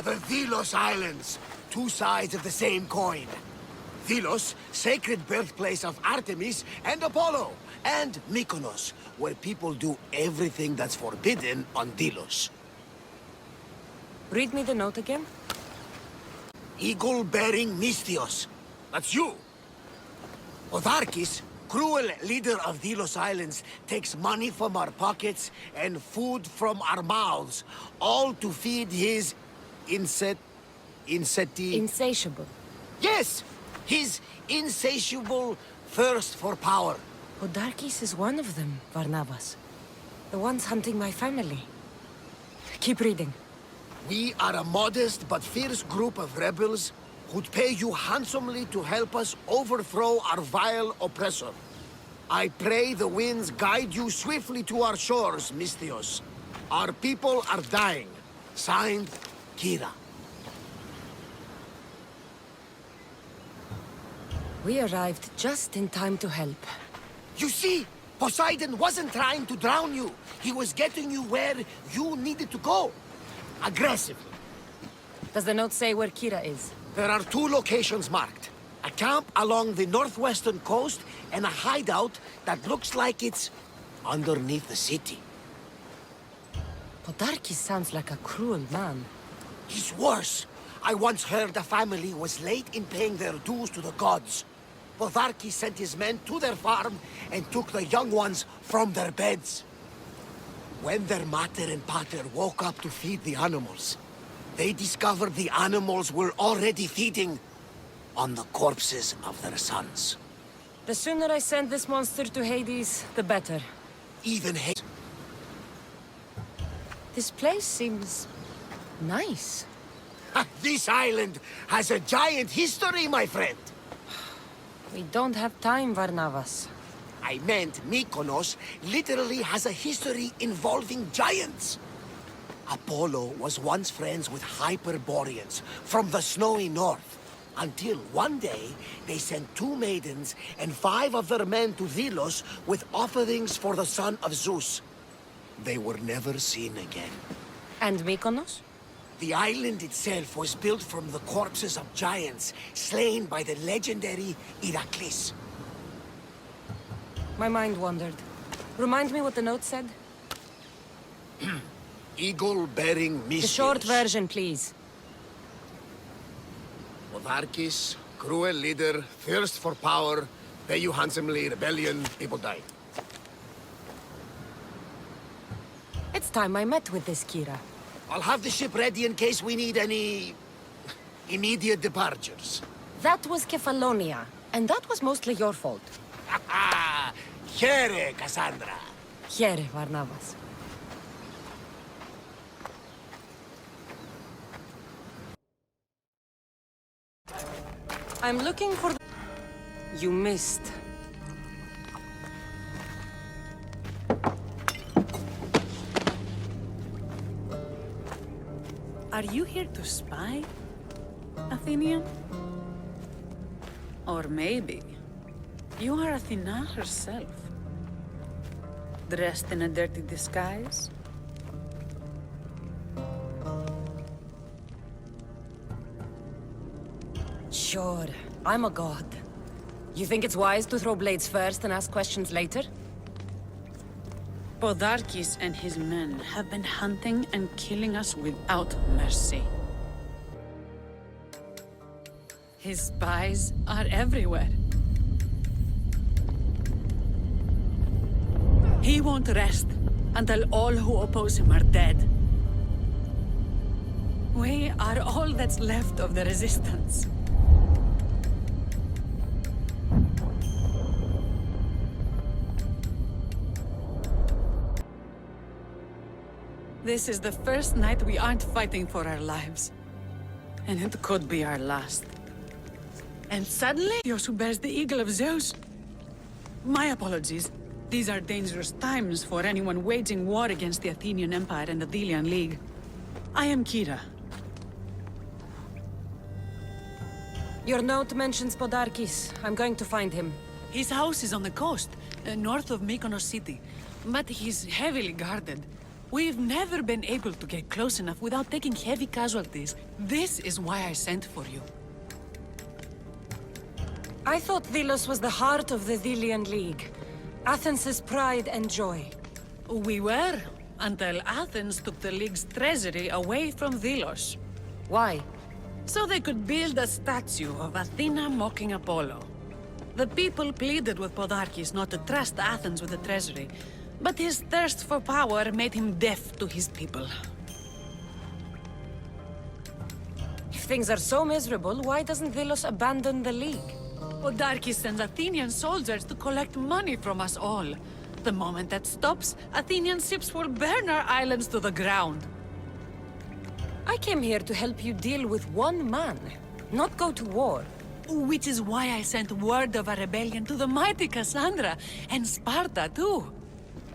The Delos Islands. Two sides of the same coin. Delos, sacred birthplace of Artemis and Apollo. And Mykonos, where people do everything that's forbidden on Delos. Read me the note again. Eagle-bearing Mystios. That's you. Otharkis, cruel leader of Delos Islands, takes money from our pockets and food from our mouths, all to feed his Insatiable. Yes! His insatiable thirst for power. Odarkis is one of them, Varnavas. The ones hunting my family. Keep reading. We are a modest but fierce group of rebels who'd pay you handsomely to help us overthrow our vile oppressor. I pray the winds guide you swiftly to our shores, Mystios. Our people are dying. Signed, Kira. We arrived just in time to help. You see, Poseidon wasn't trying to drown you. He was getting you where you needed to go. Aggressively. Does the note say where Kira is? There are two locations marked. A camp along the northwestern coast and a hideout that looks like it's underneath the city. Podarkis sounds like a cruel man. He's worse. I once heard a family was late in paying their dues to the gods. Podarkis sent his men to their farm and took the young ones from their beds. When their mater and pater woke up to feed the animals, they discovered the animals were already feeding on the corpses of their sons. The sooner I send this monster to Hades, the better. Even Hades. This place seems nice. This island has a giant history, my friend. We don't have time, Varnavas. I meant Mykonos literally has a history involving giants. Apollo was once friends with Hyperboreans from the snowy north. Until one day, they sent 2 maidens and 5 of their men to Delos with offerings for the son of Zeus. They were never seen again. And Mykonos? The island itself was built from the corpses of giants slain by the legendary Iraklis. My mind wandered. Remind me what the note said? Eagle-bearing Mystios. The short version, please. Otharkis, cruel leader, thirst for power, pay you handsomely, rebellion, people die. It's time I met with this Kira. I'll have the ship ready in case we need any immediate departures. That was Kefalonia, and that was mostly your fault. Here, Kassandra. Here, Varnavas. I'm looking for... You missed. Are you here to spy, Athenian? Or maybe you are Athena herself, dressed in a dirty disguise? Sure, I'm a god. You think it's wise to throw blades first and ask questions later? Podarkis and his men have been hunting and killing us without mercy. His spies are everywhere. He won't rest until all who oppose him are dead. We are all that's left of the resistance. This is the first night we aren't fighting for our lives. And it could be our last. And suddenly, Dios who bears the eagle of Zeus. My apologies. These are dangerous times for anyone waging war against the Athenian Empire and the Delian League. I am Kira. Your note mentions Podarkis. I'm going to find him. His house is on the coast, north of Mykonos city. But he's heavily guarded. We've never been able to get close enough without taking heavy casualties. This is why I sent for you. I thought Delos was the heart of the Delian League. Athens' pride and joy. We were, until Athens took the League's treasury away from Delos. Why? So they could build a statue of Athena mocking Apollo. The people pleaded with Podarkes not to trust Athens with the treasury, but his thirst for power made him deaf to his people. If things are so miserable, why doesn't Delos abandon the League? Podarkes sends Athenian soldiers to collect money from us all. The moment that stops, Athenian ships will burn our islands to the ground. I came here to help you deal with one man, not go to war. Which is why I sent word of a rebellion to the mighty Kassandra, and Sparta too.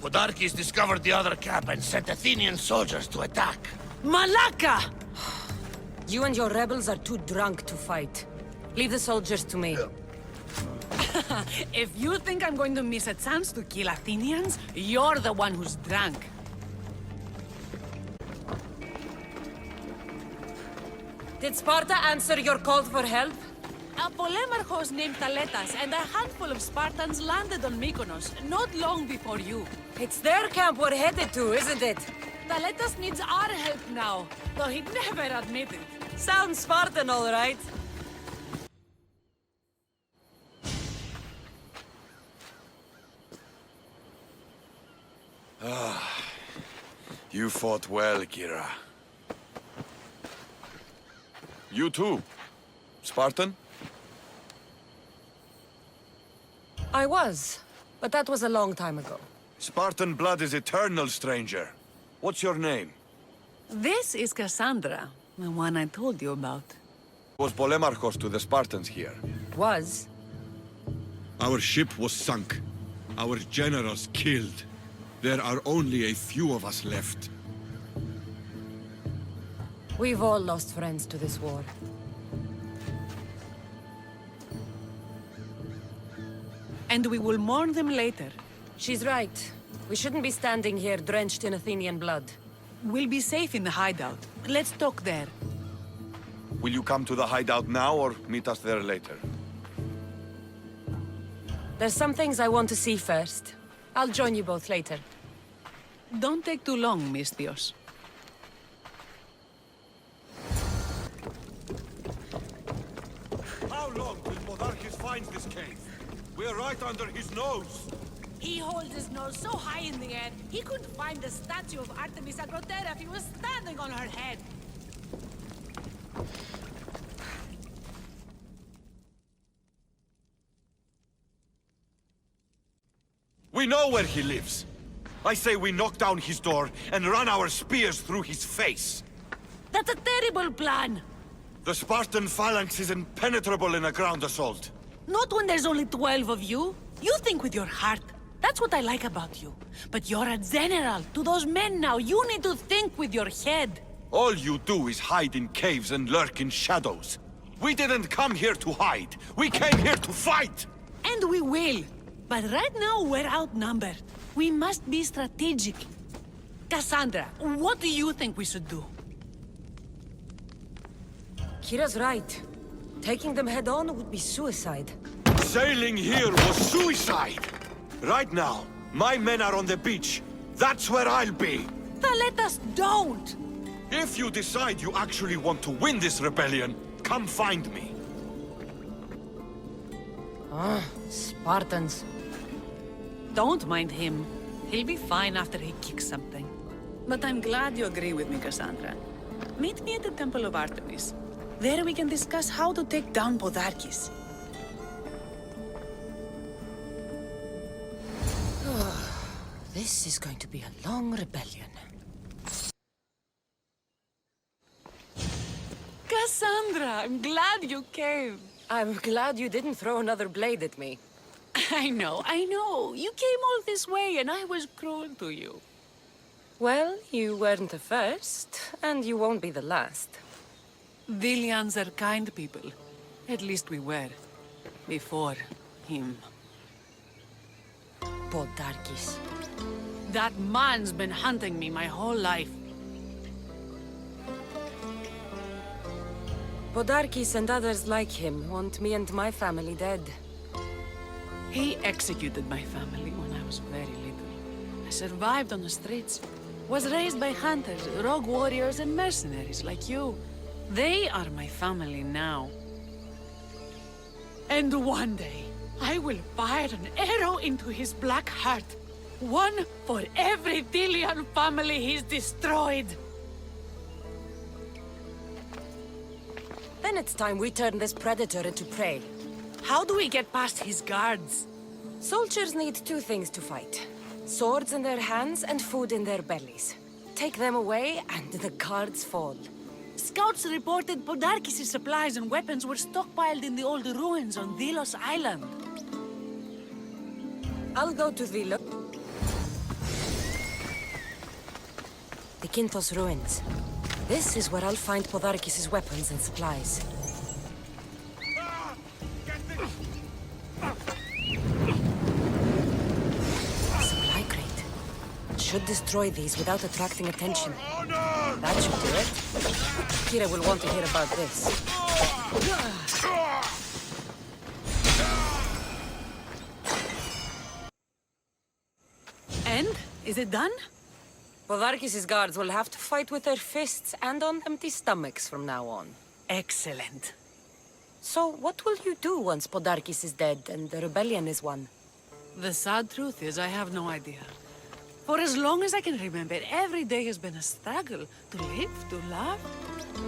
Podarkes discovered the other camp and sent Athenian soldiers to attack. Malaka! You and your rebels are too drunk to fight. Leave the soldiers to me. If you think I'm going to miss a chance to kill Athenians, you're the one who's drunk. Did Sparta answer your call for help? A polemarchos named Taletas and a handful of Spartans landed on Mykonos not long before you. It's their camp we're headed to, isn't it? Taletas needs our help now, though he'd never admit it. Sounds Spartan, all right. You fought well, Kira. You too. Spartan? I was, but that was a long time ago. Spartan blood is eternal, stranger. What's your name? This is Kassandra, the one I told you about. Was Polemarchos to the Spartans here? Was? Our ship was sunk. Our generals killed. There are only a few of us left. We've all lost friends to this war. And we will mourn them later. She's right. We shouldn't be standing here drenched in Athenian blood. We'll be safe in the hideout. Let's talk there. Will you come to the hideout now or meet us there later? There's some things I want to see first. I'll join you both later. Don't take too long, Misthios. How long till Podarkes finds this cave? We're right under his nose. He holds his nose so high in the air, he couldn't find the statue of Artemis Agrotera if he was standing on her head. We know where he lives. I say we knock down his door and run our spears through his face. That's a terrible plan! The Spartan phalanx is impenetrable in a ground assault. Not when there's only 12 of you. You think with your heart. That's what I like about you. But you're a general. To those men now, you need to think with your head. All you do is hide in caves and lurk in shadows. We didn't come here to hide. We came here to fight! And we will. But right now, we're outnumbered. We must be strategic. Kassandra, what do you think we should do? Kira's right. Taking them head on would be suicide. Sailing here was suicide! Right now, my men are on the beach. That's where I'll be. Let us don't! If you decide you actually want to win this rebellion, come find me. Spartans. Don't mind him. He'll be fine after he kicks something. But I'm glad you agree with me, Kassandra. Meet me at the Temple of Artemis. There we can discuss how to take down Podarkes. This is going to be a long rebellion. Kassandra, I'm glad you came. I'm glad you didn't throw another blade at me. I know. You came all this way and I was cruel to you. Well, you weren't the first, and you won't be the last. Delians are kind people. At least we were. Before him. Podarkes. That man's been hunting me my whole life. Podarkis and others like him want me and my family dead. He executed my family when I was very little. I survived on the streets. Was raised by hunters, rogue warriors, and mercenaries like you. They are my family now. And one day, I will fire an arrow into his black heart. One for every Delian family he's destroyed. Then it's time we turn this predator into prey. How do we get past his guards? Soldiers need two things to fight. Swords in their hands and food in their bellies. Take them away and the guards fall. Scouts reported Podarkis' supplies and weapons were stockpiled in the old ruins on Delos Island. I'll go to the Kinthos ruins. This is where I'll find Podarkis' weapons and supplies. Supply crate. Should destroy these without attracting attention. That should do it. Kira will want to hear about this. And? Is it done? Podarkis' guards will have to fight with their fists and on empty stomachs from now on. Excellent. So, what will you do once Podarkis is dead and the rebellion is won? The sad truth is I have no idea. For as long as I can remember, every day has been a struggle to live, to love.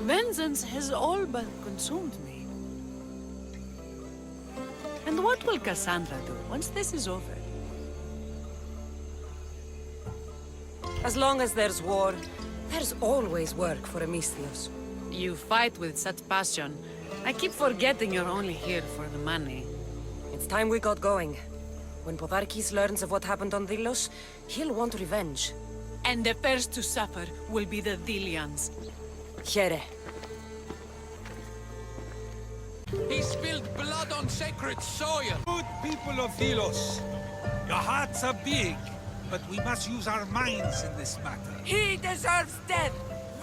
Vengeance has all but consumed me. And what will Kassandra do once this is over? As long as there's war, there's always work for Amistios. You fight with such passion. I keep forgetting you're only here for the money. It's time we got going. When Podarkis learns of what happened on Delos, he'll want revenge. And the first to suffer will be the Delians. Here. He spilled blood on sacred soil. Good people of Delos, your hearts are big, but we must use our minds in this matter. He deserves death.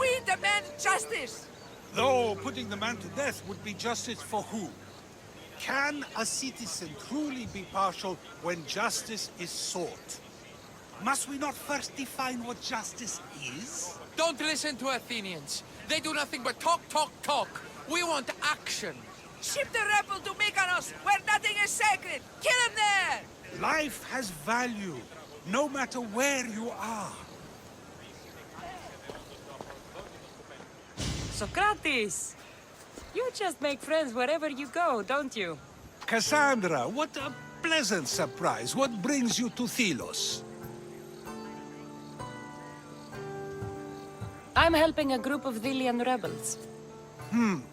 We demand justice. Though putting the man to death would be justice for who? Can a citizen truly be partial when justice is sought? Must we not first define what justice is? Don't listen to Athenians. They do nothing but talk, talk, talk. We want action. Ship the rebel to Mykonos, where nothing is sacred. Kill him there! Life has value, no matter where you are. Socrates! You just make friends wherever you go, don't you? Kassandra, what a pleasant surprise. What brings you to Delos? I'm helping a group of Delian rebels.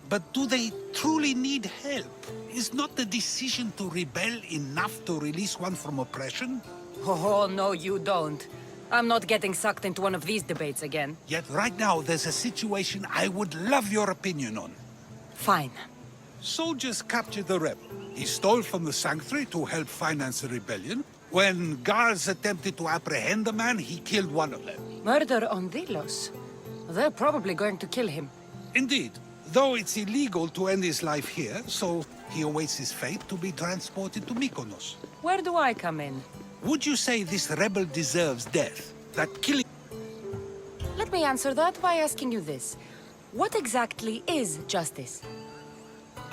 But do they truly need help? Is not the decision to rebel enough to release one from oppression? Oh, no, you don't. I'm not getting sucked into one of these debates again. Yet right now there's a situation I would love your opinion on. Fine. Soldiers captured the rebel. He stole from the sanctuary to help finance the rebellion. When guards attempted to apprehend the man, he killed one of them. Murder on Delos. They're probably going to kill him. Indeed, though it's illegal to end his life here, so he awaits his fate to be transported to Mykonos. Where do I come in? Would you say this rebel deserves death? That killing... Let me answer that by asking you this. What exactly is justice?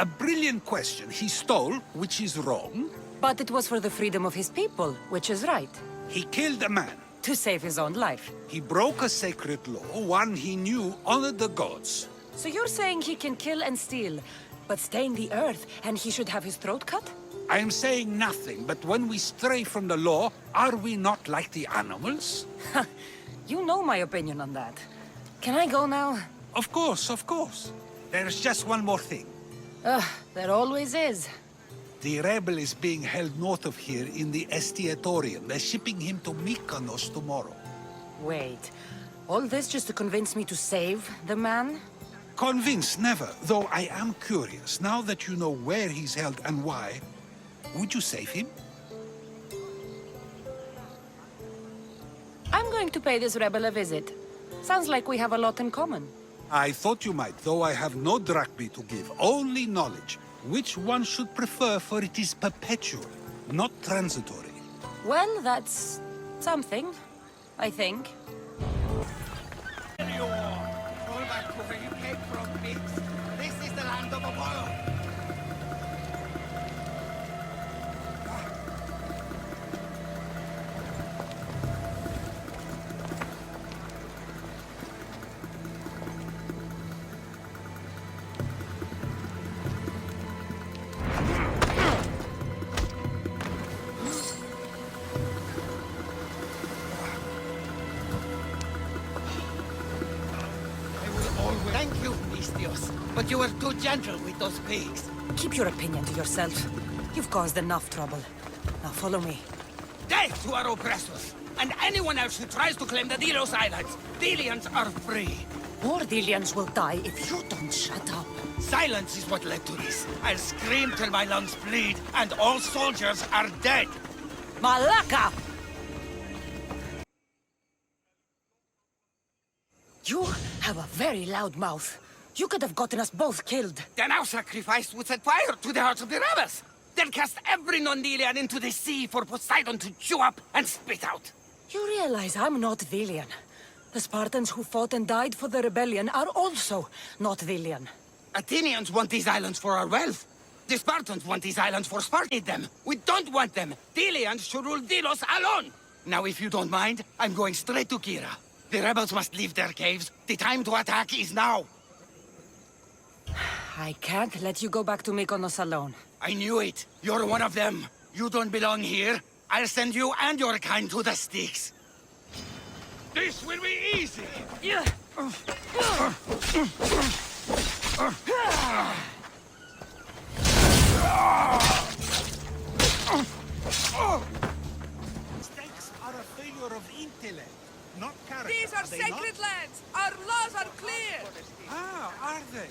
A brilliant question. He stole, which is wrong. But it was for the freedom of his people, which is right. He killed a man. To save his own life. He broke a sacred law, one he knew honored the gods. So you're saying he can kill and steal, but stain the earth, and he should have his throat cut? I am saying nothing, but when we stray from the law, are we not like the animals? You know my opinion on that. Can I go now? Of course, of course. There's just one more thing. There always is. The rebel is being held north of here in the Estiatorium. They're shipping him to Mykonos tomorrow. Wait, all this just to convince me to save the man? Convinced, never. Though I am curious, now that you know where he's held and why, would you save him? Coming to pay this rebel a visit. Sounds like we have a lot in common. I thought you might, though I have no drachmae to give, only knowledge. Which one should prefer, for it is perpetual, not transitory. Well, that's something, I think. Here you are. Roll back to where you came from, pigs. This is the land of Apollo. Thank you, Mistios. But you were too gentle with those pigs. Keep your opinion to yourself. You've caused enough trouble. Now follow me. Death to our oppressors, and anyone else who tries to claim the Delos Islands. Delians are free. More Delians will die if you don't shut up. Silence is what led to this. I'll scream till my lungs bleed, and all soldiers are dead. Malaka! You have a very loud mouth. You could have gotten us both killed. Then our sacrifice would set fire to the hearts of the rebels. Then cast every non-Delian into the sea for Poseidon to chew up and spit out. You realize I'm not Delian. The Spartans who fought and died for the rebellion are also not Delian. Athenians want these islands for our wealth. The Spartans want these islands for Sparta them. We don't want them. Delians should rule Delos alone. Now, if you don't mind, I'm going straight to Kira. The rebels must leave their caves. The time to attack is now. I can't let you go back to Mykonos alone. I knew it. You're one of them. You don't belong here. I'll send you and your kind to the Styx. This will be easy! Yeah. Mistakes are a failure of intellect, not character. These are they sacred not? lands! Our laws are clear! Ah, are they?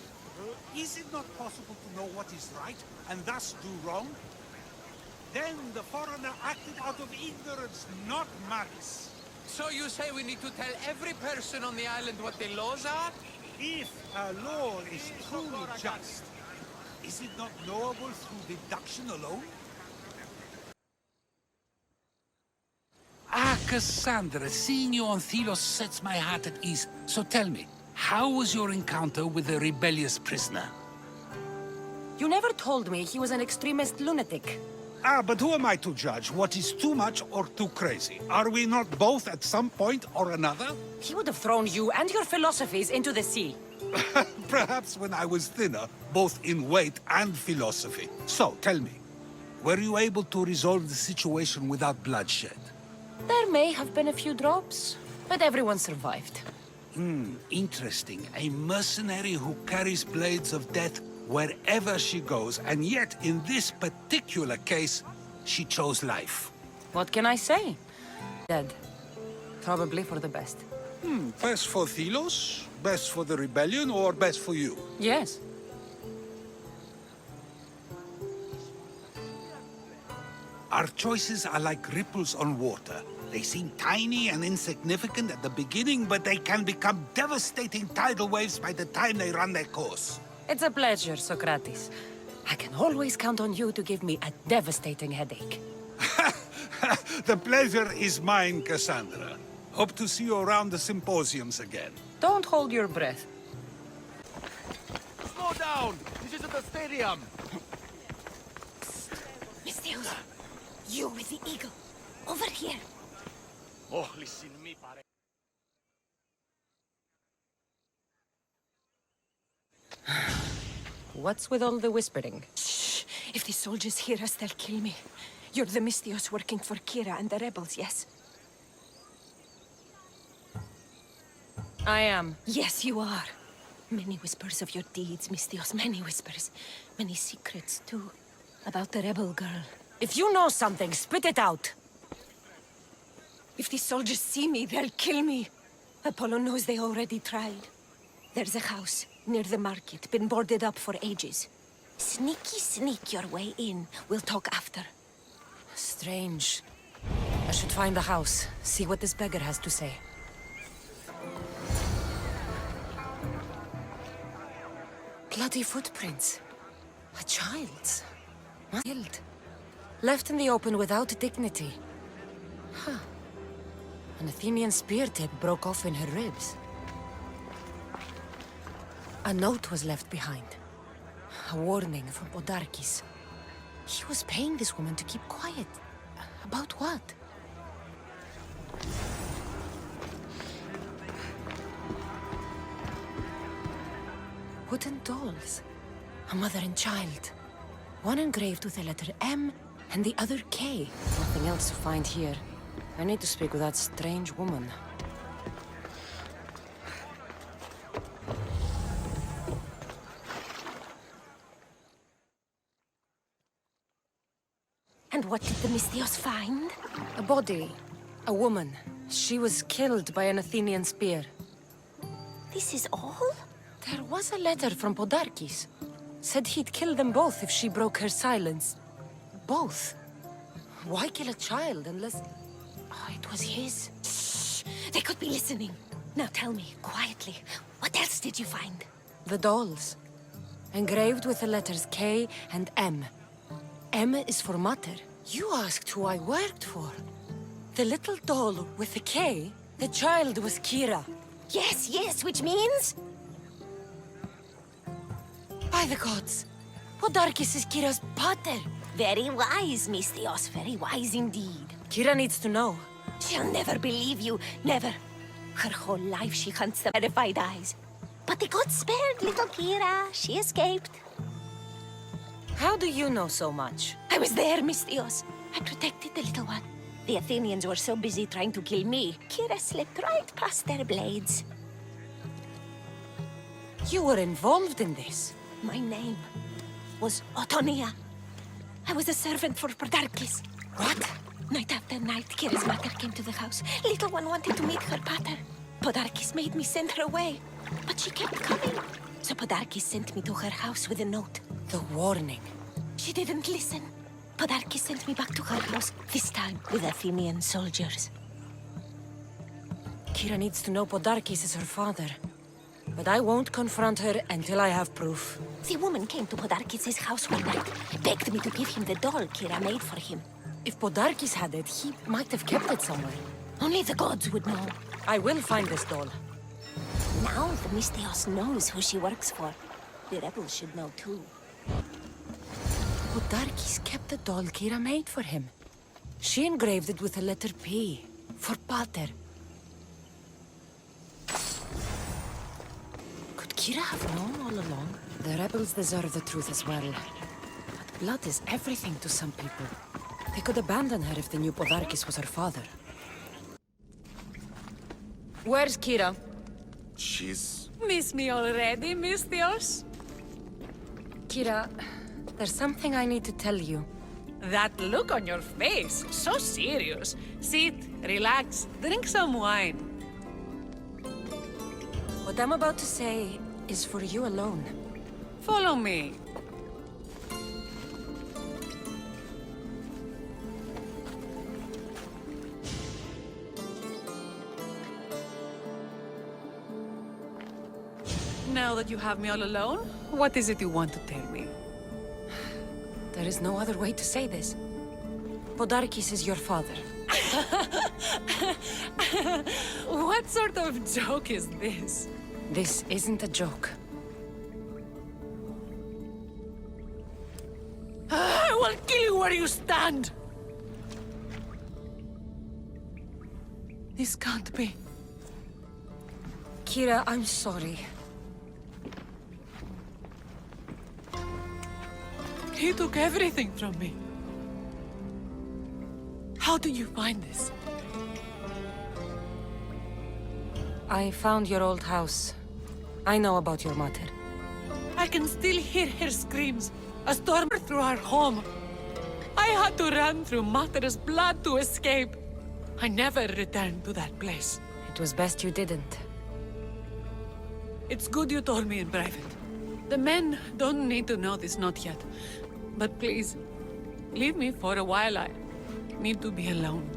Is it not possible to know what is right, and thus do wrong? Then the foreigner acted out of ignorance, not malice. So you say we need to tell every person on the island what the laws are? If a law is truly just, is it not knowable through deduction alone? Ah, Kassandra, seeing you on Thelos sets my heart at ease. So tell me, how was your encounter with the rebellious prisoner? You never told me he was an extremist lunatic. Ah, but who am I to judge what is too much or too crazy? Are we not both at some point or another? He would have thrown you and your philosophies into the sea. Perhaps when I was thinner, both in weight and philosophy. So, tell me, were you able to resolve the situation without bloodshed? There may have been a few drops, but everyone survived. Interesting. A mercenary who carries blades of death wherever she goes, and yet, in this particular case, she chose life. What can I say? Dead. Probably for the best. Best for Thelos? Best for the rebellion, or best for you? Yes. Our choices are like ripples on water. They seem tiny and insignificant at the beginning, but they can become devastating tidal waves by the time they run their course. It's a pleasure, Socrates. I can always count on you to give me a devastating headache. The pleasure is mine, Kassandra. Hope to see you around the symposiums again. Don't hold your breath. Slow down! This isn't a stadium! Mistios, you with the eagle. Over here. Oh, listen me, pare. What's with all the whispering? Shh! If the soldiers hear us, they'll kill me. You're the Mistios working for Kira and the rebels, yes? I am. Yes, you are. Many whispers of your deeds, Mistios. Many whispers. Many secrets, too. About the rebel girl. If you know something, spit it out. If the soldiers see me, they'll kill me. Apollo knows they already tried. There's a house near the market, been boarded up for ages. Sneak your way in. We'll talk after. Strange. I should find the house, see what this beggar has to say. Bloody footprints. A child's. Killed. Left in the open without dignity. Huh. An Athenian spear tip broke off in her ribs. A note was left behind. A warning from Podarkis. He was paying this woman to keep quiet. About what? Wooden dolls. A mother and child. One engraved with the letter M and the other K. Nothing else to find here. I need to speak with that strange woman. And what did the Mystios find? A body. A woman. She was killed by an Athenian spear. This is all? There was a letter from Podarkis. Said he'd kill them both if she broke her silence. Both? Why kill a child unless... Oh, it was his. Shh! They could be listening. Now tell me, quietly, what else did you find? The dolls. Engraved with the letters K and M. M is for Mater. You asked who I worked for. The little doll with the K, the child was Kira. Yes, yes, which means? By the gods, Podarkis is Kira's pater. Very wise, Mystios, very wise indeed. Kira needs to know. She'll never believe you, never. Her whole life she hunts the terrified eyes. But the gods spared little Kira. She escaped. How do you know so much? I was there, Mystios. I protected the little one. The Athenians were so busy trying to kill me, Kira slipped right past their blades. You were involved in this. My name was Otonia. I was a servant for Podarkis. What? Night after night, Kira's mother came to the house. Little one wanted to meet her pater. Podarkis made me send her away, but she kept coming. So Podarkis sent me to her house with a note. The warning. She didn't listen. Podarkis sent me back to her house, this time with Athenian soldiers. Kira needs to know Podarkis is her father. But I won't confront her until I have proof. The woman came to Podarkis' house one night, begged me to give him the doll Kira made for him. If Podarkis had it, he might have kept it somewhere. Only the gods would know. I will find this doll. Now the Mystios knows who she works for. The rebels should know too. Podarkis kept the doll Kira made for him. She engraved it with the letter P, for Pater. Could Kira have known all along? The rebels deserve the truth as well. But blood is everything to some people. They could abandon her if they knew Podarkis was her father. Where's Kira? She's... Miss me already, Mystios? Kira, there's something I need to tell you. That look on your face, so serious. Sit, relax, drink some wine. What I'm about to say is for you alone. Follow me. Now that you have me all alone, what is it you want to tell me? There is no other way to say this. Podarkis is your father. What sort of joke is this? This isn't a joke. I will kill you where you stand! This can't be. Kira, I'm sorry. He took everything from me. How did you find this? I found your old house. I know about your mother. I can still hear her screams. A storm through our home. I had to run through Mater's blood to escape. I never returned to that place. It was best you didn't. It's good you told me in private. The men don't need to know this, not yet. But please, leave me for a while. I need to be alone.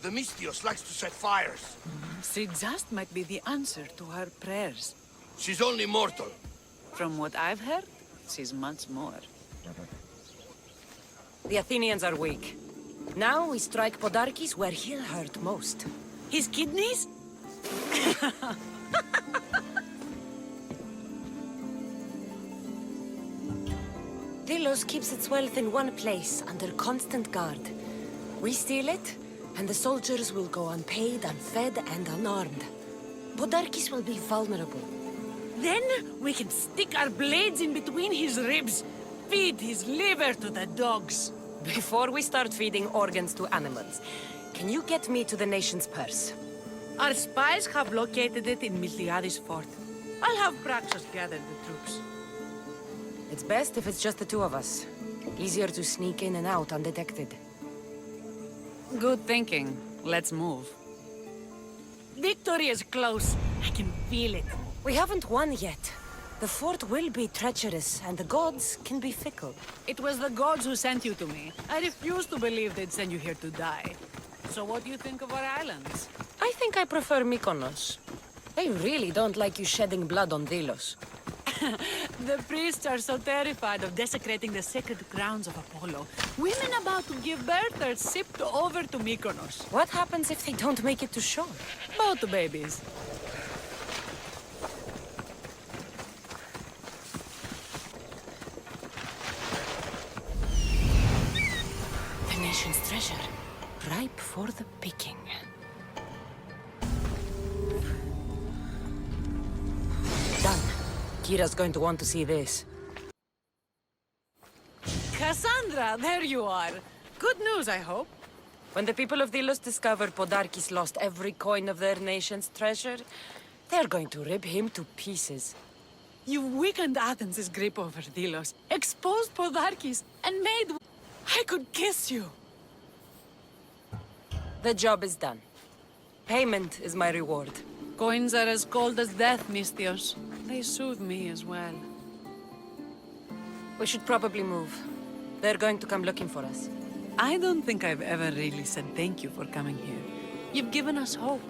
The Mystios likes to set fires. She just might be the answer to her prayers. She's only mortal. From what I've heard, she's much more. The Athenians are weak. Now we strike Podarkes where he'll hurt most. His kidneys? Delos keeps its wealth in one place, under constant guard. We steal it, and the soldiers will go unpaid, unfed, and unarmed. Podarkes will be vulnerable. Then we can stick our blades in between his ribs, feed his liver to the dogs. Before we start feeding organs to animals, can you get me to the nation's purse? Our spies have located it in Miltiades' fort. I'll have Praxos gather the troops. It's best if it's just the two of us. Easier to sneak in and out undetected. Good thinking. Let's move. Victory is close. I can feel it. We haven't won yet. The fort will be treacherous, and the gods can be fickle. It was the gods who sent you to me. I refuse to believe they'd send you here to die. So what do you think of our islands? I think I prefer Mykonos. I really don't like you shedding blood on Delos. The priests are so terrified of desecrating the sacred grounds of Apollo. Women about to give birth are shipped over to Mykonos. What happens if they don't make it to shore? Both babies. The nation's treasure, ripe for the picking. Done. Kira's going to want to see this. Kassandra, there you are. Good news, I hope. When the people of Delos discover Podarkes lost every coin of their nation's treasure, they're going to rip him to pieces. You weakened Athens' grip over Delos, exposed Podarkes, and made... I could kiss you. The job is done. Payment is my reward. Coins are as cold as death, Mystios. They soothe me as well. We should probably move. They're going to come looking for us. I don't think I've ever really said thank you for coming here. You've given us hope.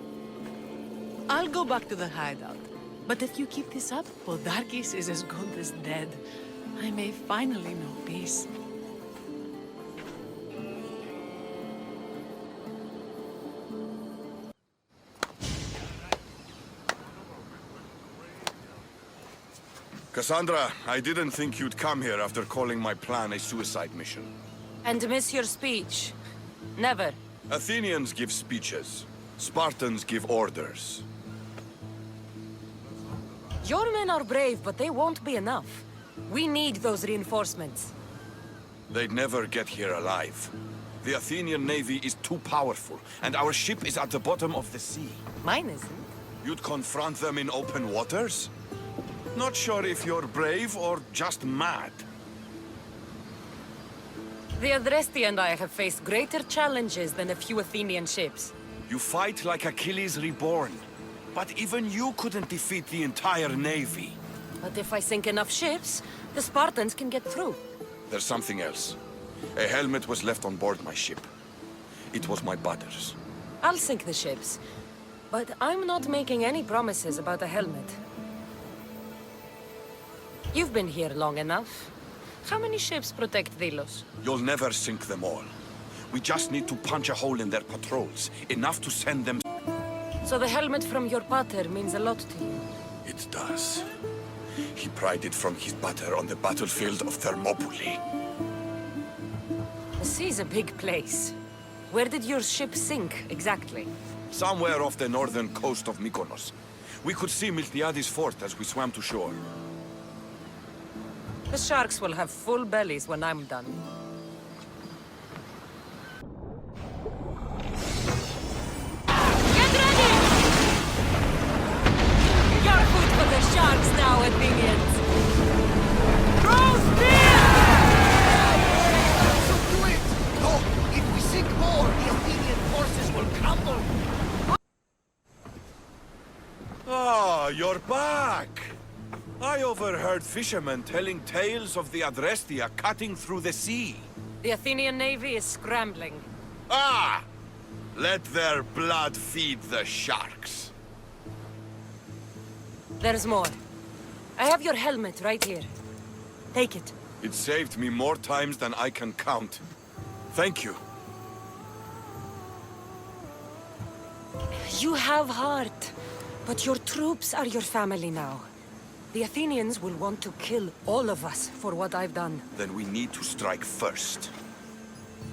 I'll go back to the hideout. But if you keep this up, Podarkes is as good as dead. I may finally know peace. Kassandra, I didn't think you'd come here after calling my plan a suicide mission. And miss your speech. Never. Athenians give speeches. Spartans give orders. Your men are brave, but they won't be enough. We need those reinforcements. They'd never get here alive. The Athenian navy is too powerful, and our ship is at the bottom of the sea. Mine isn't. You'd confront them in open waters? Not sure if you're brave or just mad. The Adresti and I have faced greater challenges than a few Athenian ships. You fight like Achilles reborn. But even you couldn't defeat the entire navy. But if I sink enough ships, the Spartans can get through. There's something else. A helmet was left on board my ship. It was my brother's. I'll sink the ships. But I'm not making any promises about a helmet. You've been here long enough. How many ships protect Delos? You'll never sink them all. We just need to punch a hole in their patrols, enough to send them... So the helmet from your pater means a lot to you. It does. He pried it from his pater on the battlefield of Thermopylae. The sea's a big place. Where did your ship sink, exactly? Somewhere off the northern coast of Mykonos. We could see Miltiades' fort as we swam to shore. The sharks will have full bellies when I'm done. Get ready! You're food for the sharks now, Athenians! Throw spear! So do it! No, if we sink more, the Athenian forces will crumble. Ah, you're back! I overheard fishermen telling tales of the Adrestia cutting through the sea. The Athenian navy is scrambling. Ah! Let their blood feed the sharks. There's more. I have your helmet right here. Take it. It saved me more times than I can count. Thank you. You have heart, but your troops are your family now. The Athenians will want to kill all of us for what I've done. Then we need to strike first.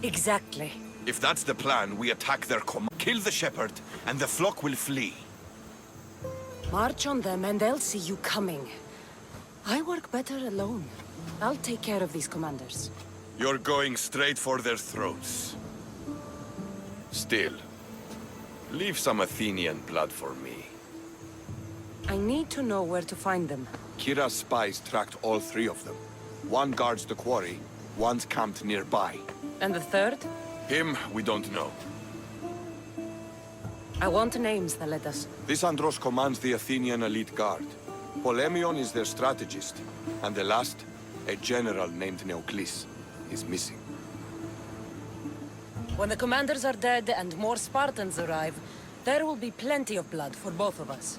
Exactly. If that's the plan, we attack their kill the shepherd, and the flock will flee. March on them and they'll see you coming. I work better alone. I'll take care of these commanders. You're going straight for their throats. Still, leave some Athenian blood for me. I need to know where to find them. Kira's spies tracked all three of them. One guards the quarry, one's camped nearby. And the third? Him, we don't know. I want names, Thaletas. Kassandra commands the Athenian elite guard. Polemion is their strategist. And the last, a general named Neoclis, is missing. When the commanders are dead and more Spartans arrive, there will be plenty of blood for both of us.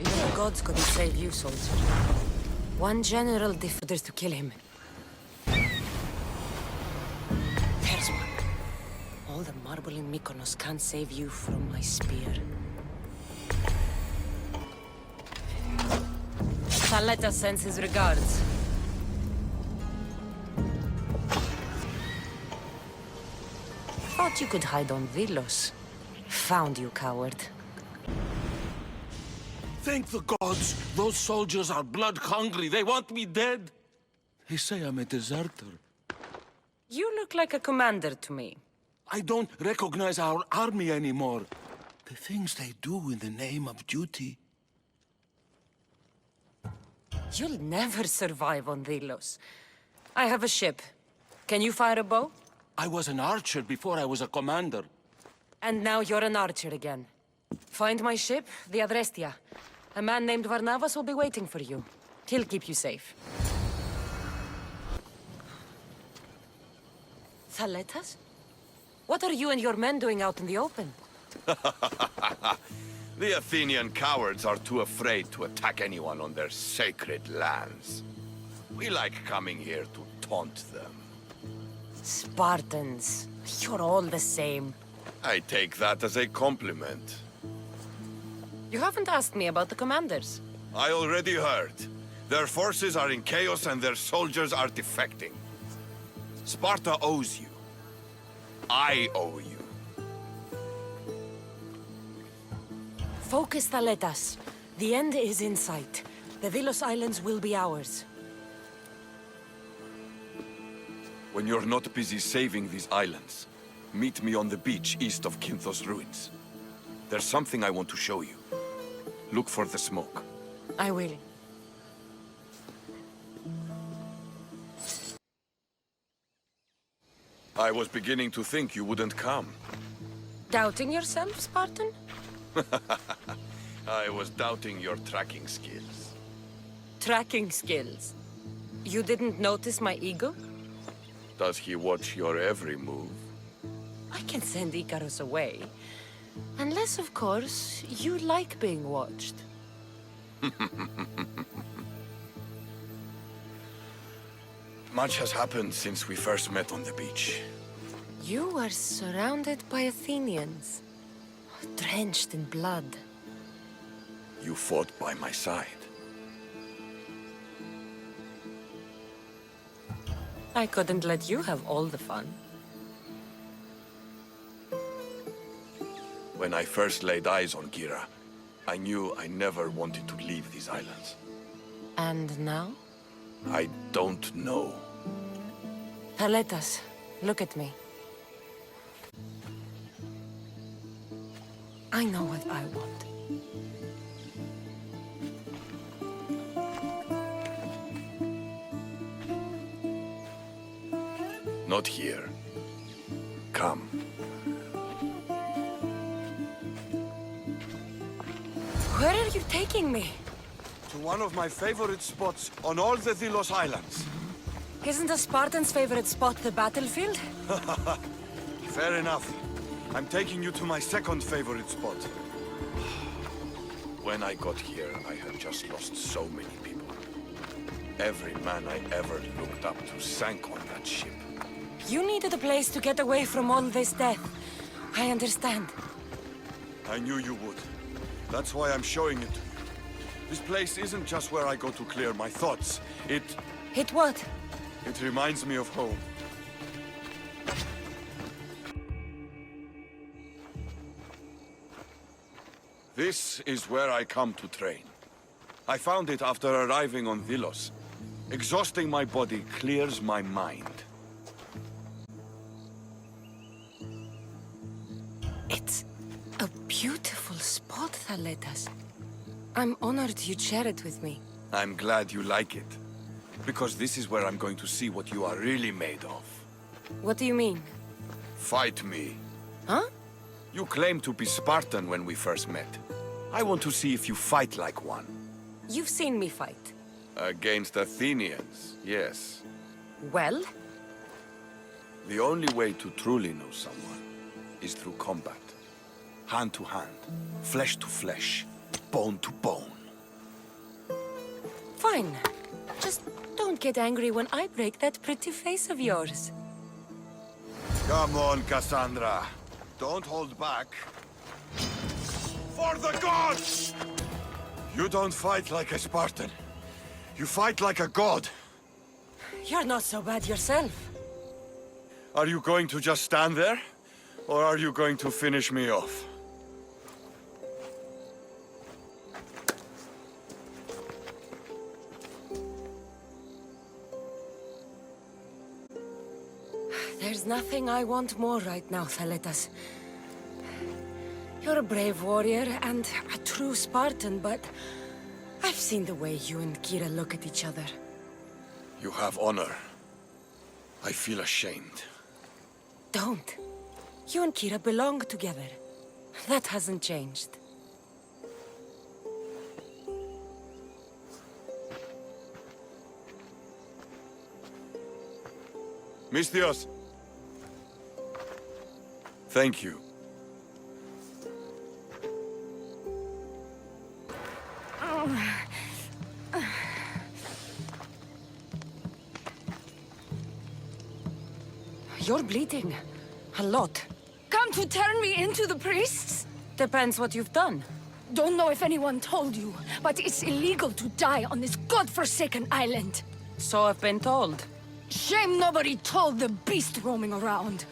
Even the gods couldn't save you, soldier. One general orders to kill him. There's one. All the marble in Mykonos can't save you from my spear. Thaletas sends his regards. Thought you could hide on Vilos. Found you, coward. Thank the gods! Those soldiers are blood-hungry. They want me dead. They say I'm a deserter. You look like a commander to me. I don't recognize our army anymore. The things they do in the name of duty. You'll never survive on Vilos. I have a ship. Can you fire a bow? I was an archer before I was a commander. And now you're an archer again. Find my ship, the Adrestia. A man named Varnavas will be waiting for you. He'll keep you safe. Thaletas? What are you and your men doing out in the open? The Athenian cowards are too afraid to attack anyone on their sacred lands. We like coming here to taunt them. Spartans. You're all the same. I take that as a compliment. You haven't asked me about the commanders. I already heard. Their forces are in chaos and their soldiers are defecting. Sparta owes you. I owe you. Focus, Thaletas. The end is in sight. The Vilos Islands will be ours. When you're not busy saving these islands, meet me on the beach east of Kinthos ruins. There's something I want to show you. Look for the smoke. I will. I was beginning to think you wouldn't come. Doubting yourself, Spartan? I was doubting your tracking skills. Tracking skills. You didn't notice my ego? Does he watch your every move? I can send Icarus away. Unless, of course, you like being watched. Much has happened since we first met on the beach. You are surrounded by Athenians, drenched in blood. You fought by my side. I couldn't let you have all the fun. When I first laid eyes on Kira, I knew I never wanted to leave these islands. And now? I don't know. Thaletas, look at me. I know what I want. Not here. Come. Where are you taking me? To one of my favorite spots on all the Delos Islands. Isn't a Spartan's favorite spot the battlefield? Fair enough. I'm taking you to my second favorite spot. When I got here, I had just lost so many people. Every man I ever looked up to sank on that ship. You needed a place to get away from all this death. I understand. I knew you would. That's why I'm showing it to you. This place isn't just where I go to clear my thoughts. It what? It reminds me of home. This is where I come to train. I found it after arriving on Delos. Exhausting my body clears my mind. It's a beautiful spot, Thaletas. I'm honored you'd share it with me. I'm glad you like it. Because this is where I'm going to see what you are really made of. What do you mean? Fight me. Huh? You claimed to be Spartan when we first met. I want to see if you fight like one. You've seen me fight. Against Athenians, yes. Well? The only way to truly know someone is through combat. Hand to hand, flesh to flesh, bone to bone. Fine. Just don't get angry when I break that pretty face of yours. Come on, Kassandra. Don't hold back. For the gods! You don't fight like a Spartan. You fight like a god. You're not so bad yourself. Are you going to just stand there? Or are you going to finish me off? There's nothing I want more right now, Thaletas. You're a brave warrior and a true Spartan, but I've seen the way you and Kira look at each other. You have honor. I feel ashamed. Don't. You and Kira belong together. That hasn't changed. Misthios. Thank you. You're bleeding. A lot. Come to turn me into the priests? Depends what you've done. Don't know if anyone told you, but it's illegal to die on this godforsaken island. So I've been told. Shame nobody told the beast roaming around.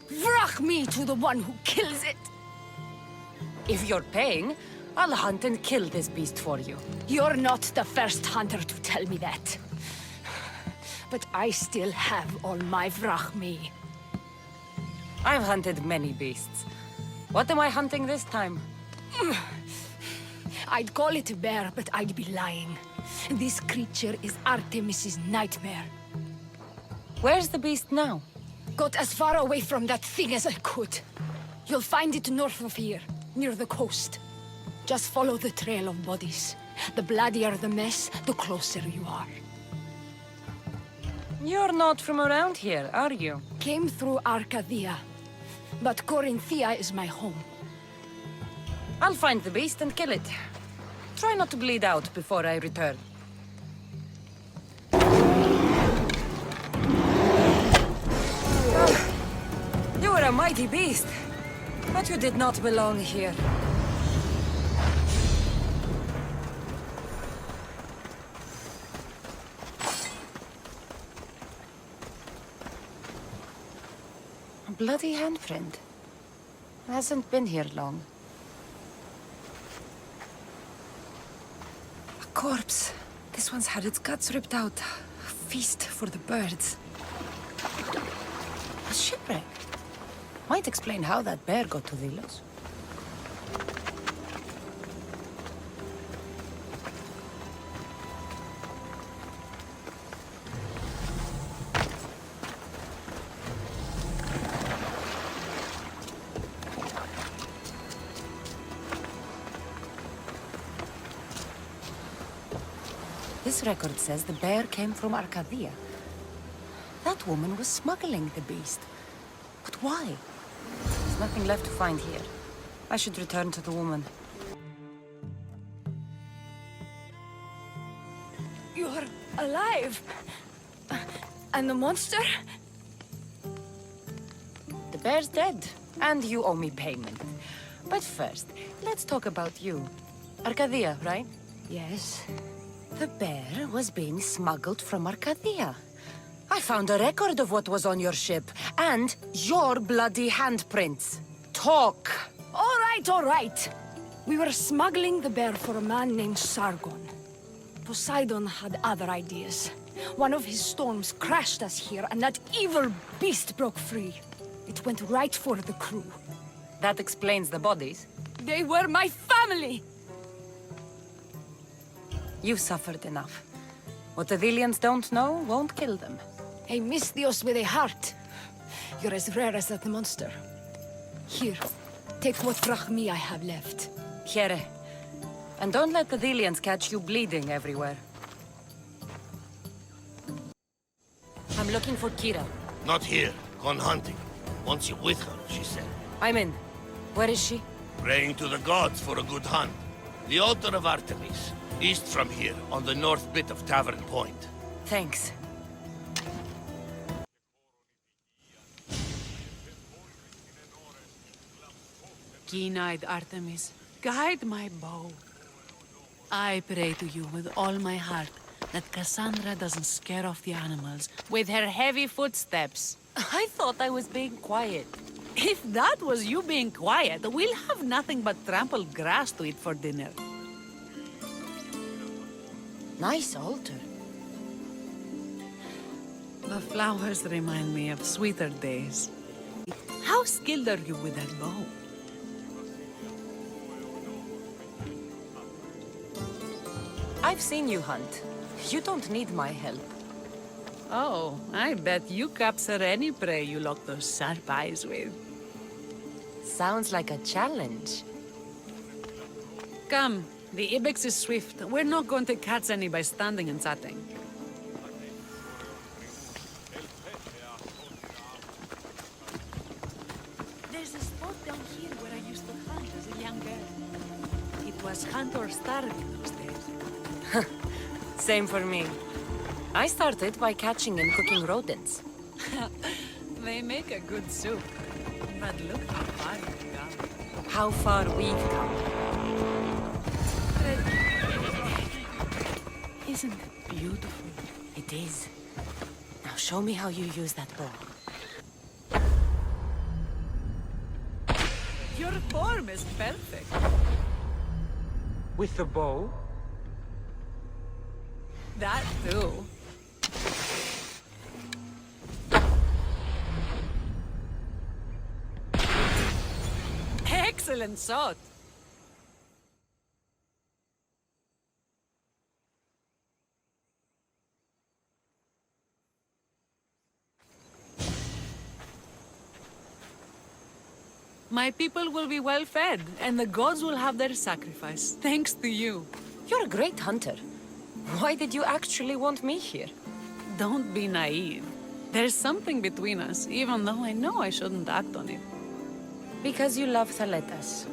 Vrach me to the one who kills it. If you're paying, I'll hunt and kill this beast for you. You're not the first hunter to tell me that. But I still have all my vrach me. I've hunted many beasts. What am I hunting this time? I'd call it a bear, but I'd be lying. This creature is Artemis's nightmare. Where's the beast now? Got as far away from that thing as I could. You'll find it north of here, near the coast. Just follow the trail of bodies. The bloodier the mess, the closer you are. You're not from around here, are you? Came through Arcadia, but Corinthia is my home. I'll find the beast and kill it. Try not to bleed out before I return. You were a mighty beast, but you did not belong here. A bloody handprint. Hasn't been here long. A corpse. This one's had its guts ripped out. A feast for the birds. A shipwreck. Might explain how that bear got to Delos. This record says the bear came from Arcadia. That woman was smuggling the beast. But why? There's nothing left to find here. I should return to the woman. You're alive! And the monster? The bear's dead, and you owe me payment. But first, let's talk about you. Arcadia, right? Yes. The bear was being smuggled from Arcadia. I found a record of what was on your ship, and your bloody handprints. Talk! All right. We were smuggling the bear for a man named Sargon. Poseidon had other ideas. One of his storms crashed us here, and that evil beast broke free. It went right for the crew. That explains the bodies. They were my family! You've suffered enough. What the Vilians don't know won't kill them. A Misthios with a heart. You're as rare as that monster. Here, take what drachmi I have left. Here. And don't let the Vilians catch you bleeding everywhere. I'm looking for Kira. Not here. Gone hunting. Wants you with her, she said. I'm in. Where is she? Praying to the gods for a good hunt. The altar of Artemis. East from here, on the north bit of Tavern Point. Thanks. Keen-eyed Artemis, guide my bow. I pray to you with all my heart that Kassandra doesn't scare off the animals with her heavy footsteps. I thought I was being quiet. If that was you being quiet, we'll have nothing but trampled grass to eat for dinner. Nice altar. The flowers remind me of sweeter days. How skilled are you with that bow? I've seen you hunt. You don't need my help. Oh, I bet you capture any prey you lock those sharp eyes with. Sounds like a challenge. Come, the ibex is swift. We're not going to catch any by standing and chatting. There's a spot down here where I used to hunt as a young girl. It was hunt or starve in those days. Same for me. I started by catching and cooking rodents. They make a good soup. But look how far you've come. How far we've come. Isn't it beautiful? It is. Now show me how you use that bow. Your form is perfect. With the bow? That too. Excellent shot. My people will be well fed, and the gods will have their sacrifice, thanks to you. You're a great hunter. Why did you actually want me here? Don't be naive. There's something between us, even though I know I shouldn't act on it. Because you love Thaletas.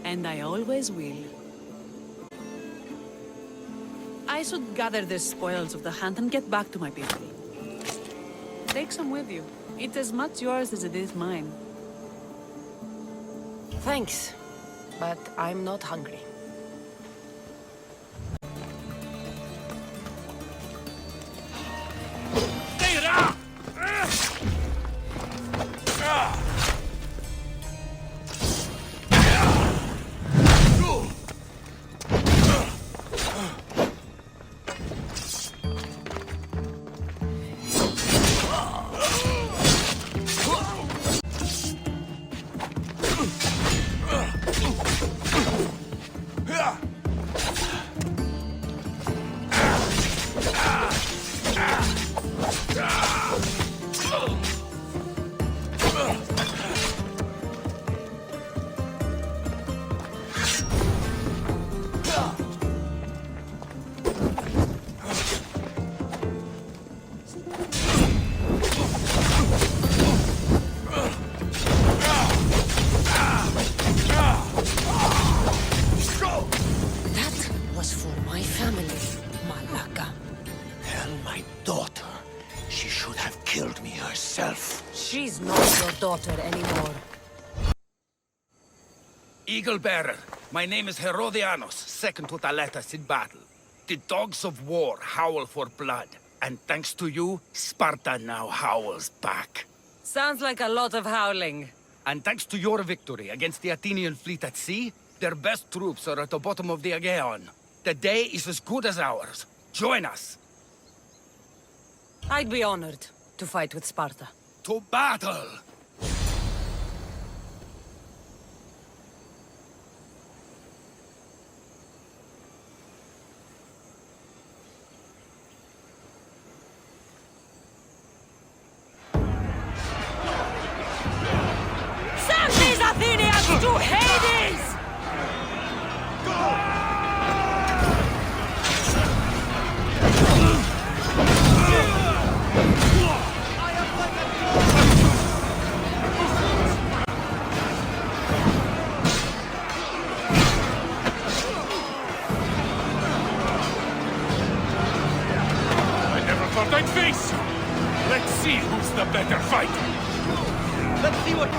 And I always will. I should gather the spoils of the hunt and get back to my people. Take some with you. It's as much yours as it is mine. Thanks, but I'm not hungry. She's not your daughter anymore. Eagle Bearer, my name is Herodianos, second to Thaletas in battle. The dogs of war howl for blood, and thanks to you, Sparta now howls back. Sounds like a lot of howling. And thanks to your victory against the Athenian fleet at sea, their best troops are at the bottom of the Aegean. The day is as good as ours. Join us. I'd be honored to fight with Sparta. To battle! Send these Athenians to Hades! I never thought I'd face you! Let's see who's the better fighter! Let's see what...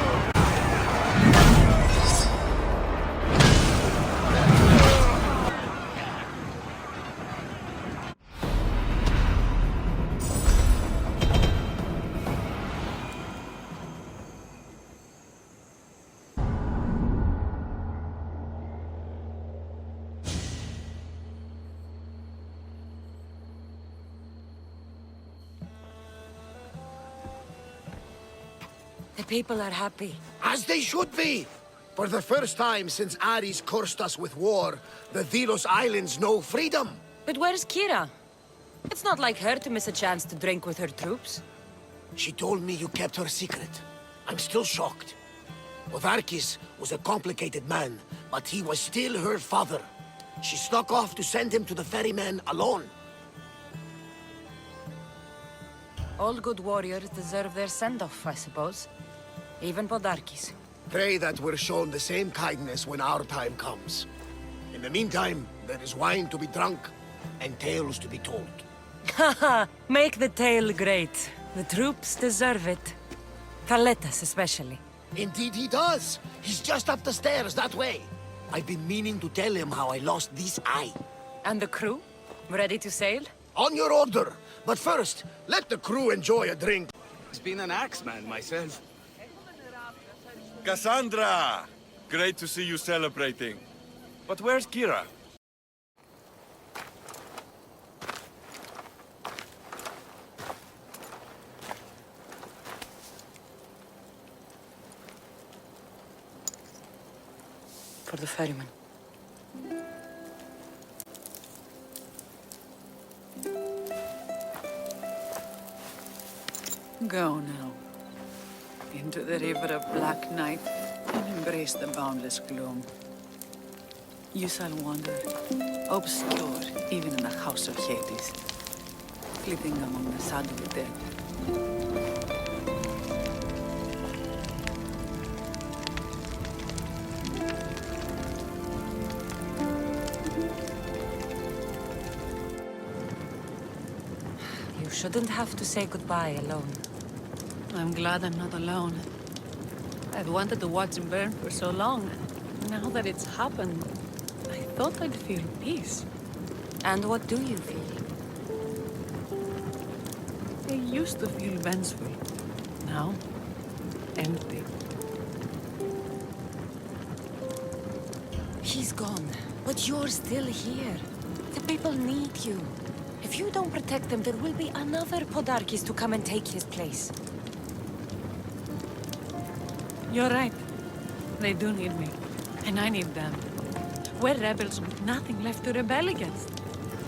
The people are happy. As they should be! For the first time since Ares cursed us with war, the Delos Islands know freedom! But where's Kira? It's not like her to miss a chance to drink with her troops. She told me you kept her secret. I'm still shocked. Otharkis was a complicated man, but he was still her father. She snuck off to send him to the ferryman alone. All good warriors deserve their send-off, I suppose. Even Podarkis. Pray that we're shown the same kindness when our time comes. In the meantime, there is wine to be drunk, and tales to be told. Haha, make the tale great. The troops deserve it. Thaletas especially. Indeed he does! He's just up the stairs that way. I've been meaning to tell him how I lost this eye. And the crew? Ready to sail? On your order! But first, let the crew enjoy a drink. He's been an axeman myself. Kassandra! Great to see you celebrating. But where's Kira? For the ferryman. Go now. Into the river of black night and embrace the boundless gloom. You shall wander, obscure even in the house of Hades, flitting among the sadly dead. You shouldn't have to say goodbye alone. I'm glad I'm not alone. I've wanted to watch him burn for so long. Now that it's happened, I thought I'd feel peace. And what do you feel? I used to feel vengeful. Now, empty. He's gone, but you're still here. The people need you. If you don't protect them, there will be another Podarkis to come and take his place. You're right. They do need me. And I need them. We're rebels with nothing left to rebel against.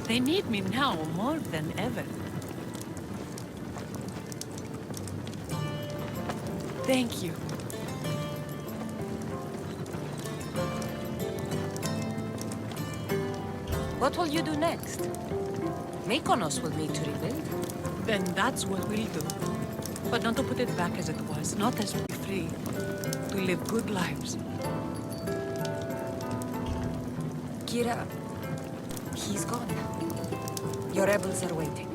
They need me now more than ever. Thank you. What will you do next? Mykonos will need to rebuild. Then that's what we'll do. But not to put it back as it was, not as free. To live good lives. Kira, he's gone. Your rebels are waiting.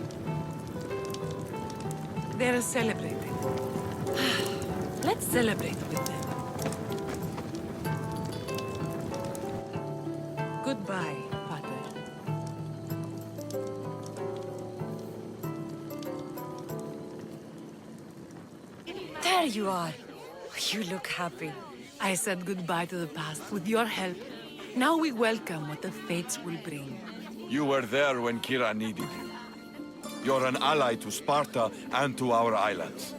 They're celebrating. Let's celebrate with them. Goodbye, Father. There you are. You look happy. I said goodbye to the past with your help. Now we welcome what the fates will bring. You were there when Kira needed you. You're an ally to Sparta and to our islands.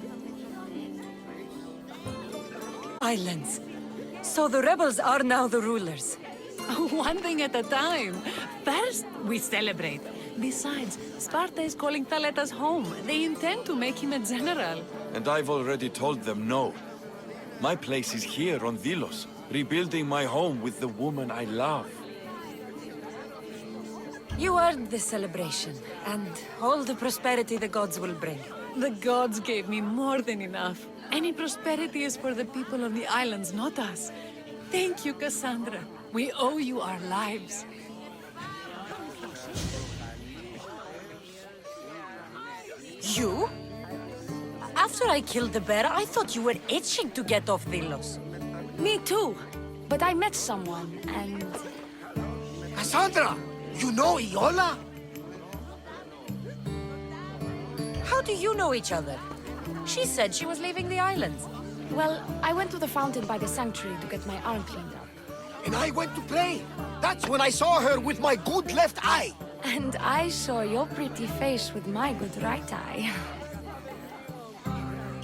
Islands. So the rebels are now the rulers. One thing at a time. First, we celebrate. Besides, Sparta is calling Thaletas home. They intend to make him a general. And I've already told them no. My place is here on Delos, rebuilding my home with the woman I love. You earned this celebration, and all the prosperity the gods will bring. The gods gave me more than enough. Any prosperity is for the people of the islands, not us. Thank you, Kassandra. We owe you our lives. You? After I killed the bear, I thought you were itching to get off Delos. Me too. But I met someone, and... Kassandra, you know Iola? How do you know each other? She said she was leaving the islands. well, I went to the fountain by the sanctuary to get my arm cleaned up. And I went to play. That's when I saw her with my good left eye. And I saw your pretty face with my good right eye.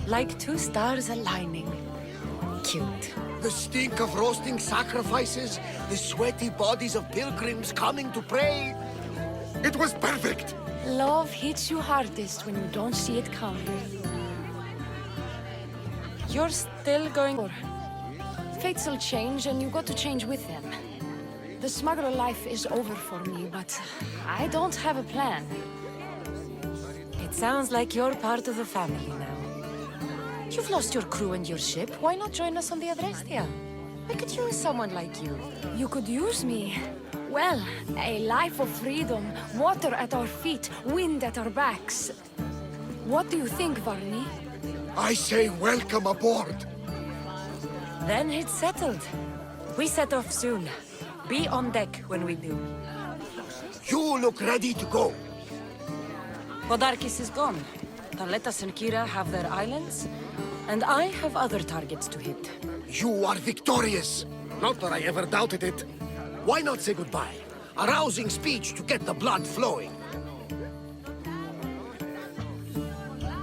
Like two stars aligning. Cute. The stink of roasting sacrifices, the sweaty bodies of pilgrims coming to pray. It was perfect. Love hits you hardest when you don't see it coming. You're still going... Fates will change, and you got to change with them. The smuggler life is over for me, but I don't have a plan. It sounds like you're part of the family now. You've lost your crew and your ship. Why not join us on the Adrestia? I could use someone like you. You could use me. Well, a life of freedom, water at our feet, wind at our backs. What do you think, Varney? I say welcome aboard. Then it's settled. We set off soon. Be on deck when we do. You look ready to go. Podarkis is gone. Thaletas and Kira have their islands, and I have other targets to hit. You are victorious. Not that I ever doubted it. Why not say goodbye? A rousing speech to get the blood flowing.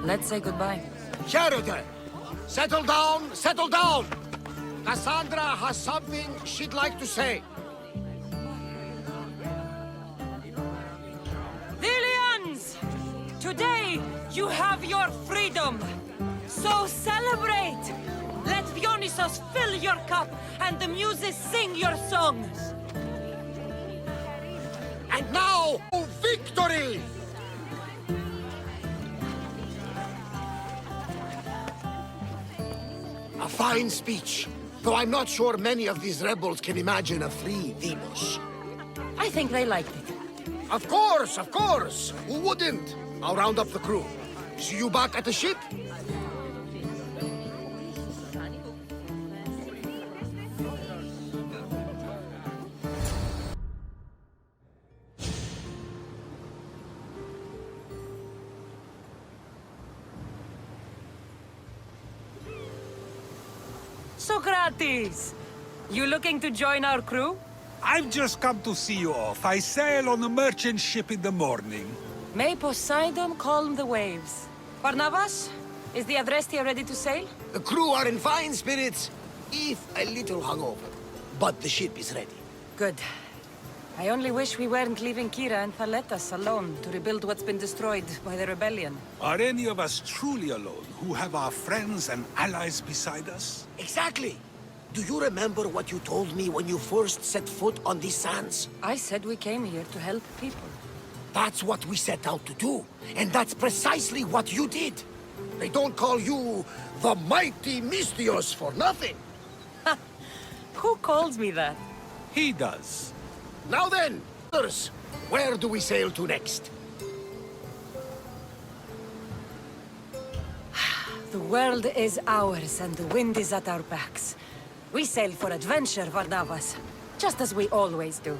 Let's say goodbye. Sheridan, settle down, settle down. Kassandra has something she'd like to say. Delians! Today, you have your freedom. So celebrate! Let Dionysos fill your cup, and the muses sing your songs. And now, victory! A fine speech, though I'm not sure many of these rebels can imagine a free Delos. I think they liked it. Of course, of course! Who wouldn't? I'll round up the crew. See you back at the ship? Socrates! You looking to join our crew? I've just come to see you off. I sail on a merchant ship in the morning. May Poseidon calm the waves. Barnabas, is the Adrestia ready to sail? The crew are in fine spirits, if a little hungover. But the ship is ready. Good. I only wish we weren't leaving Kira and Thaletas alone to rebuild what's been destroyed by the rebellion. Are any of us truly alone, who have our friends and allies beside us? Exactly! Do you remember what you told me when you first set foot on these sands? I said we came here to help people. That's what we set out to do, and that's precisely what you did. They don't call you the mighty Mystios for nothing. Who calls me that? He does. Now then, brothers, where do we sail to next? The world is ours, and the wind is at our backs. We sail for adventure, Varnavas, just as we always do.